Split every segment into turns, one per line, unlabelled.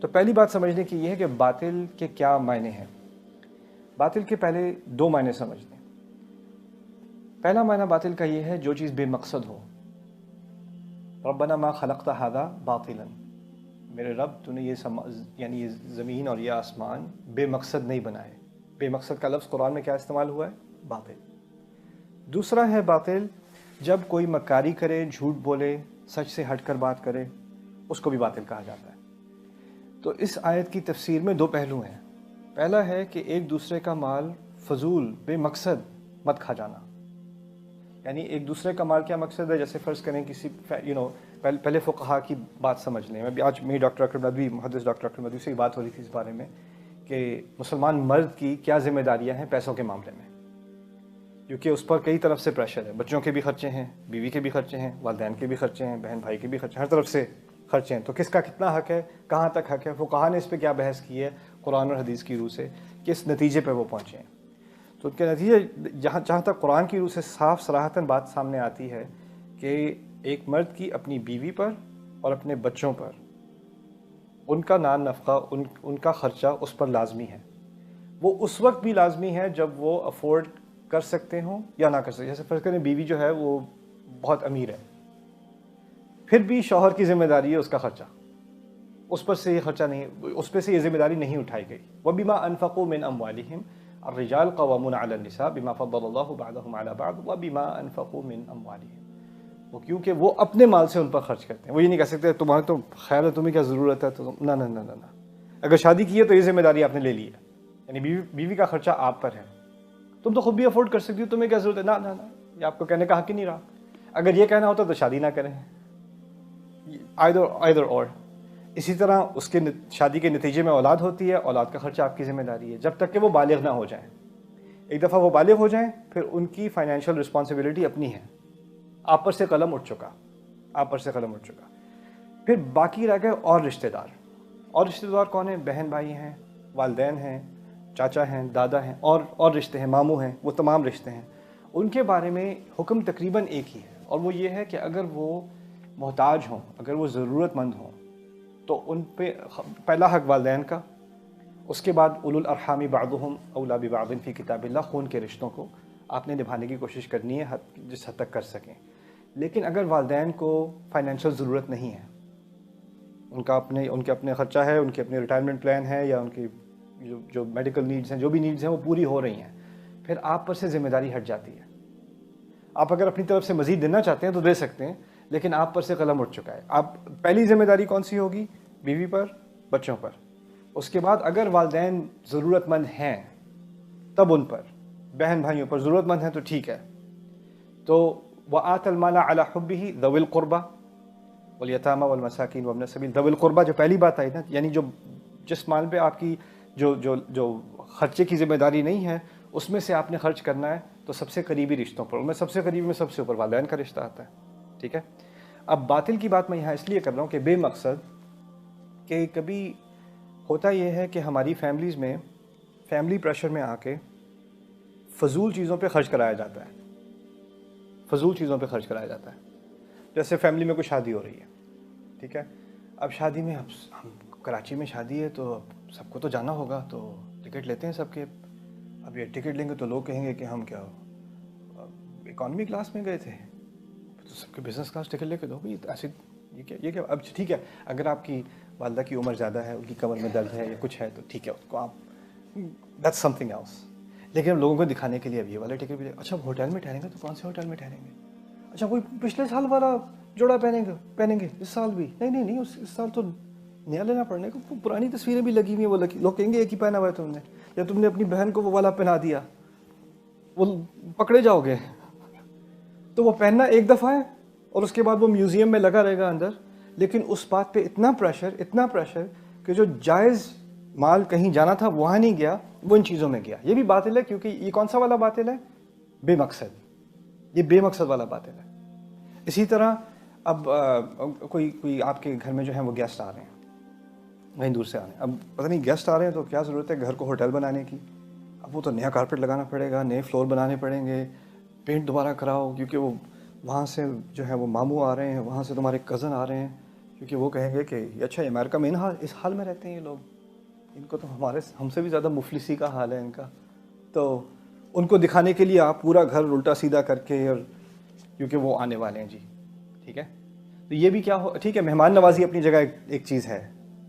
تو پہلی بات سمجھنے کی یہ ہے کہ باطل کے کیا معنی ہیں. باطل کے پہلے دو معنی سمجھ لیں. پہلا معنی باطل کا یہ ہے جو چیز بے مقصد ہو. ربنا ما خلقت هذا باطلا، میرے رب تو نے یعنی یہ زمین اور یہ آسمان بے مقصد نہیں بنائے. بے مقصد کا لفظ قرآن میں کیا استعمال ہوا ہے؟ باطل. دوسرا ہے باطل جب کوئی مکاری کرے، جھوٹ بولے، سچ سے ہٹ کر بات کرے، اس کو بھی باطل کہا جاتا ہے. تو اس آیت کی تفسیر میں دو پہلو ہیں. پہلا ہے کہ ایک دوسرے کا مال فضول بے مقصد مت کھا جانا. یعنی ایک دوسرے کا مال کیا مقصد ہے؟ جیسے فرض کریں کسی پہلے فقہا کی بات سمجھ لیں. میں آج میری ڈاکٹر اکرم ندوی، محدث ڈاکٹر اکرم ندوی سے بات ہو رہی تھی اس بارے میں کہ مسلمان مرد کی کیا ذمہ داریاں ہیں پیسوں کے معاملے میں، کیونکہ اس پر کئی طرف سے پریشر ہے. بچوں کے بھی خرچے ہیں، بیوی کے بھی خرچے ہیں، والدین کے بھی خرچے ہیں، بہن بھائی کے بھی خرچے ہیں، ہر طرف سے خرچے ہیں. تو کس کا کتنا حق ہے، کہاں تک حق ہے؟ فقہا نے اس پہ کیا بحث کی ہے قرآن اور حدیث کی روح سے، کس نتیجے پہ وہ پہنچے ہیں. تو ان کے نتیجے جہاں تک قرآن کی روح سے صاف صراحتاً بات سامنے آتی ہے کہ ایک مرد کی اپنی بیوی پر اور اپنے بچوں پر ان کا نان نفقہ، ان کا خرچہ اس پر لازمی ہے. وہ اس وقت بھی لازمی ہے جب وہ افورڈ کر سکتے ہوں یا نہ کر سکتے. جیسے فرض کریں بیوی جو ہے وہ بہت امیر ہے، پھر بھی شوہر کی ذمہ داری ہے اس کا خرچہ، اس پر سے یہ خرچہ نہیں، اس پہ سے یہ ذمہ داری نہیں اٹھائی گئی. وَبِمَا أَنفَقُوا مِنْ أَمْوَالِهِمْ الرِّجَالُ قَوَّامُونَ عَلَى النِّسَاءِ بِمَا فَضَّلَ اللَّهُ بَعْضَهُمْ عَلَى بَعْضٍ وَبِمَا أَنفَقُوا مِنْ أَمْوَالِهِمْ. وہ کیونکہ وہ اپنے مال سے ان پر خرچ کرتے ہیں. وہ یہ نہیں کہہ سکتے تمہارے تو خیر ہے، تمہیں کیا ضرورت ہے، تو نہ نہ نہ نہ. اگر شادی کی ہے تو یہ ذمہ داری آپ نے لے لی ہے، یعنی بیوی کا خرچہ آپ پر ہے. تم تو خود بھی افورڈ کر سکتی ہو، تمہیں کیا ضرورت ہے؟ نہ نہ نہ، یہ آپ کو کہنے کا حق ہی نہیں رہا. اگر یہ کہنا ہوتا تو شادی نہ کریں. either or. اسی طرح اس کے شادی کے نتیجے میں اولاد ہوتی ہے، اولاد کا خرچہ آپ کی ذمہ داری ہے جب تک کہ وہ بالغ نہ ہو جائیں. ایک دفعہ وہ بالغ ہو جائیں پھر ان کی فائنینشیل رسپانسبلٹی اپنی ہے. آپ پر سے قلم اٹھ چکا، آپ پر سے قلم اٹھ چکا. پھر باقی رہ گئے اور رشتہ دار. اور رشتہ دار کون ہیں؟ بہن بھائی ہیں، والدین ہیں، چاچا ہیں، دادا ہیں، اور رشتے ہیں، ماموں ہیں، وہ تمام رشتے ہیں. ان کے بارے میں حکم تقریباً ایک ہی ہے، اور وہ یہ ہے کہ اگر وہ محتاج ہوں، اگر وہ ضرورت مند ہوں، تو ان پہ پہلا حق والدین کا، اس کے بعد اولو الارحام بعضهم اولی ببعض فی کتاب اللہ. خون کے رشتوں کو آپ نے نبھانے کی کوشش کرنی ہے جس حد تک کر سکیں. لیکن اگر والدین کو فائنینشیل ضرورت نہیں ہے، ان کے اپنے خرچہ ہے، ان کے اپنے ریٹائرمنٹ پلان ہے، یا ان کی جو میڈیکل نیڈز ہیں، جو بھی نیڈز ہیں وہ پوری ہو رہی ہیں، پھر آپ پر سے ذمہ داری ہٹ جاتی ہے. آپ اگر اپنی طرف سے مزید دینا چاہتے ہیں تو دے سکتے ہیں، لیکن آپ پر سے قلم اٹھ چکا ہے. آپ پہلی ذمہ داری کون سی ہوگی؟ بیوی پر، بچوں پر. اس کے بعد اگر والدین ضرورت مند ہیں تب ان پر، بہن بھائیوں پر ضرورت مند ہیں تو ٹھیک ہے. تو وَآتَ الْمَالَ عَلَى حُبِّهِ ذَوِي الْقُرْبَى وَالْيَتَامَى وَالْمَسَاكِينِ وَابْنَ السَّبِيلِ. ذوی القربہ جو پہلی بات آئی نا، یعنی جس مال پہ آپ کی جو خرچے کی ذمہ داری نہیں ہے اس میں سے آپ نے خرچ کرنا ہے، تو سب سے قریبی رشتوں پر. میں سب سے قریبی میں سب سے اوپر والدین کا رشتہ آتا ہے. ٹھیک ہے. اب باطل کی بات میں یہاں اس لیے کر رہا ہوں کہ بے مقصد، کہ کبھی ہوتا یہ ہے کہ ہماری فیملیز میں فیملی پریشر میں آ کے فضول چیزوں پہ خرچ کرایا جاتا ہے. فضول چیزوں پہ خرچ کرایا جاتا ہے. جیسے فیملی میں کوئی شادی ہو رہی ہے، ٹھیک ہے. اب شادی میں ہم کراچی میں شادی ہے تو سب کو تو جانا ہوگا، تو ٹکٹ لیتے ہیں سب کے. اب یہ ٹکٹ لیں گے تو لوگ کہیں گے کہ ہم کیا اکانومی کلاس میں گئے تھے، تو سب کے بزنس کلاس ٹکٹ لے کے دو بھائی. ایسے یہ کیا. اب ٹھیک ہے، اگر آپ کی والدہ کی عمر زیادہ ہے، ان کی کمر میں درد ہے یا کچھ ہے تو ٹھیک ہے، اس کو آپ دیٹس سم تھنگ ایلس. لیکن اب لوگوں کو دکھانے کے لیے اب یہ والا ٹکٹ بھی. اچھا ہوٹل میں ٹھہریں گے تو کون سے ہوٹل میں ٹھہریں گے؟ اچھا کوئی پچھلے سال والا جوڑا پہنیں گے اس سال بھی؟ نہیں اس سال تو نیا لینا پڑنے کو. پرانی تصویریں بھی لگی ہوئی ہیں، وہ لوگ کہیں گے ایک ہی پہنا ہوا ہے تم نے، یا تم نے اپنی بہن کو وہ والا پہنا دیا، وہ پکڑے جاؤ گے. تو وہ پہننا ایک دفعہ ہے اور اس کے بعد وہ میوزیم میں لگا رہے گا اندر. لیکن اس بات پہ اتنا پریشر کہ جو جائز مال کہیں جانا تھا وہاں نہیں گیا، وہ ان چیزوں میں گیا. یہ بھی باطل ہے، کیونکہ یہ کون سا والا باطل ہے؟ بے مقصد. یہ بے مقصد والا باطل ہے. اسی طرح اب کوئی آپ کے گھر میں جو ہے وہ گیسٹ آ رہے ہیں، وہیں دور سے آ رہے ہیں. اب پتہ نہیں گیسٹ آ رہے ہیں تو کیا ضرورت ہے گھر کو ہوٹل بنانے کی. اب وہ تو نیا کارپیٹ لگانا پڑے گا، نئے فلور بنانے پڑیں گے، پینٹ دوبارہ کراؤ، کیونکہ وہ وہاں سے جو ہے وہ ماموں آ رہے ہیں، وہاں سے تمہارے کزن آ رہے ہیں. کیونکہ وہ کہیں گے کہ اچھا امریکہ میں اس حال میں رہتے ہیں یہ لوگ، ان کو تو ہم سے بھی زیادہ مفلسی کا حال ہے ان کا. تو ان کو دکھانے کے لیے آپ پورا گھر الٹا سیدھا کر کے، اور کیونکہ وہ آنے والے ہیں جی، ٹھیک ہے. تو یہ بھی کیا ہو، ٹھیک ہے مہمان نوازی اپنی جگہ ایک چیز ہے،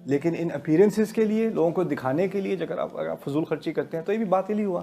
لیکن ان اپیرنسز کے لیے، لوگوں کو دکھانے کے لیے اگر آپ فضول خرچی کرتے ہیں تو یہ بھی باطل ہی ہوا.